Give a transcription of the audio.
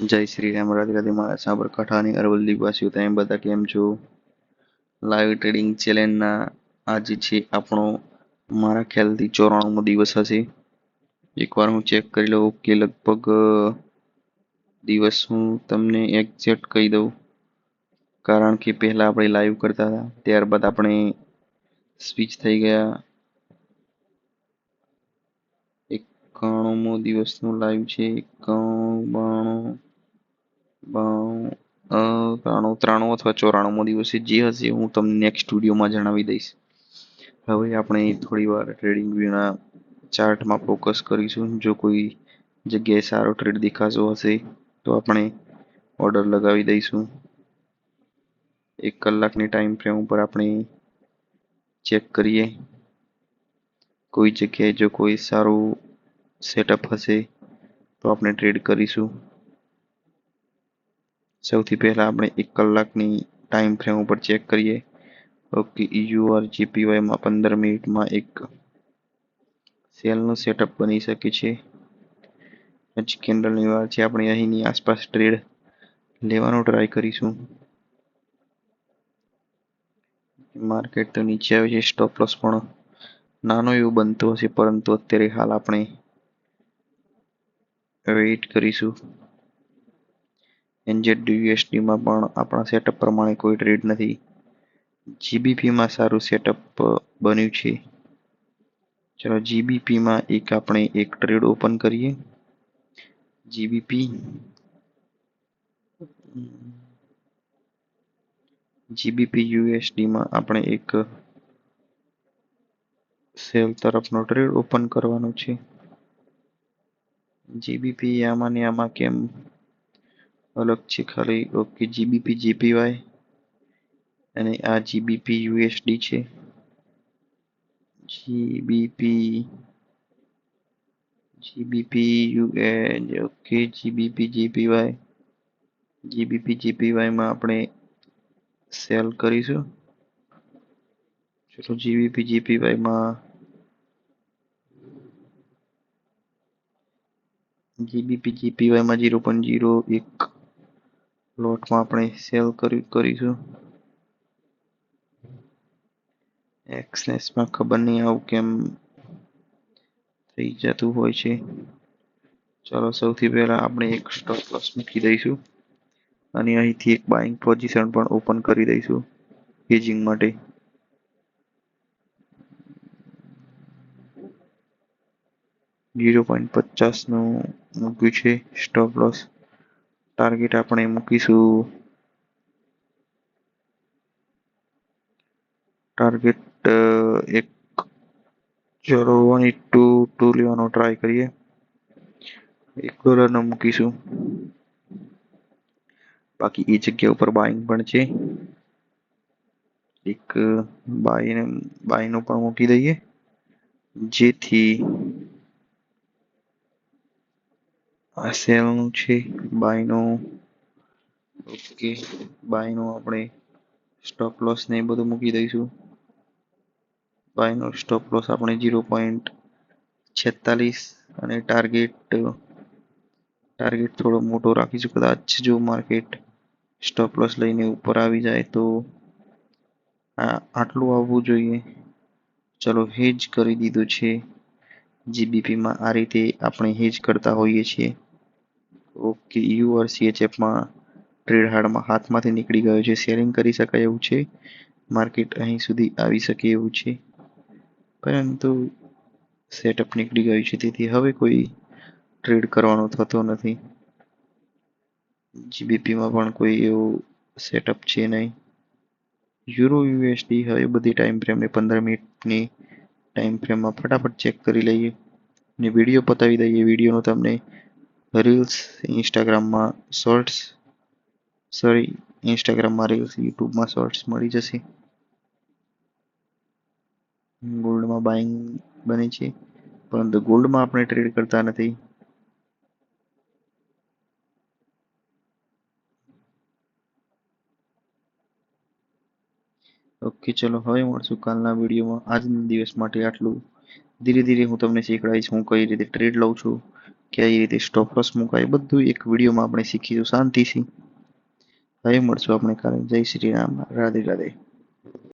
જય શ્રી રામ, રાધે રાધે મારા સાબરકાંઠાની અરવલ્લી વાસીઓ તમે બધા કેમ છો? લાઈવ ટ્રેડિંગ ચેલેન્જના આજે છે આપણો મારા ખ્યાલથી 94મો દિવસ હશે. એકવાર હું ચેક કરી લઉં કે લગભગ દિવસ હું તમને એક્ઝેક્ટ કહી દઉં, કારણ કે પહેલા આપણે લાઈવ કરતા હતા ત્યારબાદ આપણે સ્વિચ થઈ ગયા. 91મો દિવસનું લાઈવ છે. 91, 92, 93 અથવા 94મો દિવસ જે હશે હું તમને નેક્સ્ટ વિડીયોમાં જણાવી દઈશ. હવે આપણે થોડીવાર ટ્રેડિંગ વ્યૂના ચાર્ટમાં ફોકસ કરીશું. જો કોઈ જગ્યાએ સારો ટ્રેડ દેખાતો હશે તો આપણે ઓર્ડર લગાવી દઈશું. 1 કલાકની ટાઈમ ફ્રેમ ઉપર આપણે ચેક કરીએ. કોઈ જગ્યાએ જો કોઈ સારું સેટઅપ હશે તો આપણે ટ્રેડ કરીશું. સૌથી પહેલા આપણે 1 કલાકની ટાઈમ ફ્રેમ ઉપર ચેક કરીએ. ઓકે, યુઆરજીપીવાયમાં 15 મિનિટમાં એક સેલનું સેટઅપ બની શકે છે. હજી કેન્ડલની વાર છે, આપણે અહીંની આસપાસ ટ્રેડ લેવાનો ટ્રાય કરીશું. માર્કેટ તો નીચે આવે છે, સ્ટોપ લોસ પણ નાનો એવો બનતો હશે, પરંતુ અત્યારે હાલ આપણે વેઇટ કરીશું. એનઝેડયુએસડીમાં પણ આપણા સેટઅપ પ્રમાણે કોઈ ટ્રેડ નથી. જીબીપીમાં સારું સેટઅપ બન્યું છે. ચલો જીબીપીમાં આપણે એક ટ્રેડ ઓપન કરીએ. જીબીપી યુએસડીમાં આપણે એક સેલ તરફનો ટ્રેડ ઓપન કરવાનો છે. જીબીપી આમાં ને આમાં કેમ અલગ છે ખાલી? ઓકે, જીબીપી જીપીવાય અને આ જીબીપી યુએસડી છે. જીબીપી ઓકે, જીબીપી જીપીવાયમાં આપણે સેલ કરીશું. ચલો જીબીપી જીપીવાયમાં જીબીપી જીપીવાયમાં 0.01 લોટમાં આપણે સેલ કરીશું. એક્સનેસમાં ખબર નહીં આવું કેમ થઈ જતું હોય છે. ચાલો સૌથી પહેલા આપણે એક સ્ટોપ લોસ મૂકી દઈશું અને અહીંથી એક બાઇંગ પોઝિશન પણ ઓપન કરી દઈશું હેજિંગ માટે. .50 નું મૂક્યું છે સ્ટોપ લોસ. ટાર્ગેટ આપણે મૂકીશું એક. ચલો 1:2 લેવાનો ટ્રાય કરીએ. $1 મૂકીશું. બાકી એ જગ્યા ઉપર બાઇંગ પણ છે. એક બાયનું પણ મૂકી દઈએ, જેથી આ સેલનું છે બાયનું. ઓકે, બાયનું આપણે સ્ટોપ લોસ ને બધું મૂકી દઈશું. બાયનો સ્ટોપ લોસ આપણે 0.46 અને ટાર્ગેટ થોડો મોટો રાખીશું. કદાચ જો માર્કેટ સ્ટોપ લોસ લઈને ઉપર આવી જાય તો આટલું આવવું જોઈએ. ચલો હેજ કરી દીધું છે. જીબીપીમાં આ રીતે આપણે હેજ કરતા હોઈએ છીએ. ઓકે, યુઆરસીએચએફમાં ટ્રેડ હાથમાંથી નીકળી ગયો છે. સેલિંગ કરી શકાય એવું છે. માર્કેટ અહીં સુધી આવી શકે એવું છે, પરંતુ સેટઅપ નીકળી ગયું છે, તેથી હવે કોઈ ટ્રેડ કરવાનો થતો નથી. જીબીપીમાં પણ કોઈ એવું સેટઅપ છે નહીં. યુરો યુએસડી હવે બધી ટાઈમ ફ્રેમને 15 મિનિટની ટાઈમ ફ્રેમમાં ફટાફટ ચેક કરી લઈએ અને વિડીયો પતાવી દઈએ. વિડીયોનો તમને રીલ્સ ઇન્સ્ટાગ્રામમાં રીલ્સ યુટ્યુબમાં શોર્ટ્સ મળી જશે. ગોલ્ડમાં બાઇંગ બને છે, પરંતુ ગોલ્ડમાં આપણે ટ્રેડ કરતા નથી. ઓકે, ચલો હવે મળશું કાલના વિડીયોમાં. આજના દિવસ માટે આટલું. ધીરે ધીરે હું તમને શીખવાડીશ હું કઈ રીતે ટ્રેડ લઉં છું કઈ રીતે સ્ટોપ લોસ મુકાય બધું એક વિડીયોમાં આપણે શીખીશું શાંતિથી. હવે મળશું આપણે કાલે. જય શ્રી રામ. રાધે રાધે.